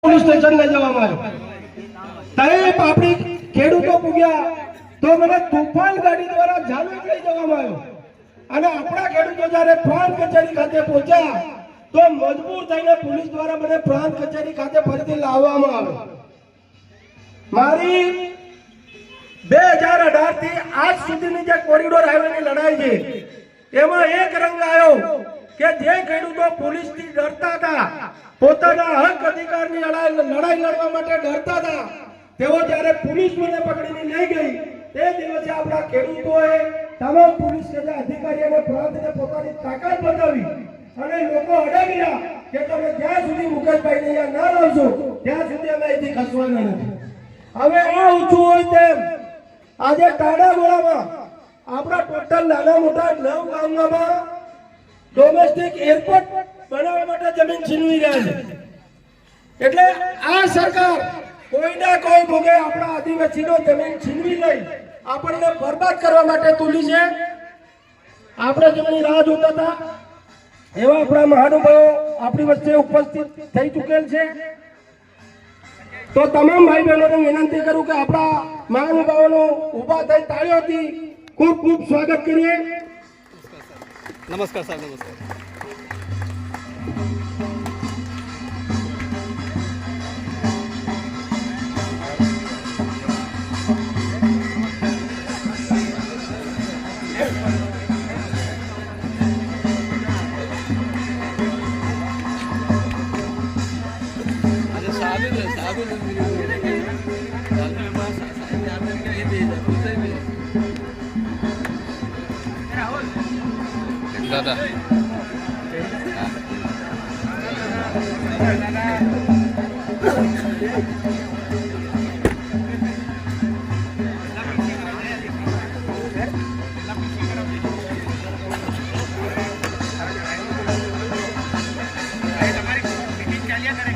Police station લઈ જવામાં આવ્યો। તઈ આપણી ખેડૂતો પૂગ્યા તો મને તુફાન ગાડી દ્વારા જાનવેદ લઈ જવામાં આવ્યો અને આપણા ખેડૂતો જ્યારે પ્રાંત કચેરી ખાતે પહોંચ્યા તો મજબૂર થઈને પોલીસ દ્વારા મને પ્રાંત કચેરી ખાતે ફરીથી લાવવામાં આવ્યો। મારી 2018 થી આજ સુધીની જે કોરિડોર હાઈવેની લડાઈ છે એમાં એક રંગ આવ્યો કે જે ખેડૂતો પોલીસથી ડરતા હતા, પોતાના હક અધિકારની લડાઈ લડવા માટે ડરતા હતા, તેઓ જ્યારે પોલીસ મને પકડીને લઈ ગઈ તે દિવસે આપણા ખેડૂતોએ તમામ પોલીસ અધિકારીઓને પ્રાંતને પોતાની તાકાત બતાવી અને લોકો અડગ્યા કે તમે જ્યાં સુધી મુકેશભાઈને અહીંયા ના લાવશો ત્યાં સુધી અમે અહીંથી ખસવાના નથી। હવે આ ઊંચું હોય તેમ આજે ટાડાગોળામાં આપણા ટોટલ નાના મોટા 9 ગામમાં ડોમેસ્ટિક એરપોર્ટ બનાવવા માટે જમીન છીનવી રહ્યા છે। એટલે આ સરકાર કોઈના કોઈ ભોગે આપણા આદિવાસીનો જમીન છીનવી લઈ આપણને બરબાદ કરવા માટે તુલી છે। આપણે જેમની રાહ જોતા હતા એવા આપણા મહાનુભાવો આપણી વચ્ચે ઉપસ્થિત થઈ ચૂકેલ છે। તો તમામ ભાઈ બહેનોને વિનંતી કરું કે આપણા મહાનુભાવોનું ઊભા થઈ તાળીઓથી ખૂબ ખૂબ સ્વાગત કરીએ। નમસ્કાર સાહેબ, નમસ્કાર। दादा તમારી મીટિંગ ચાલ્યા કરે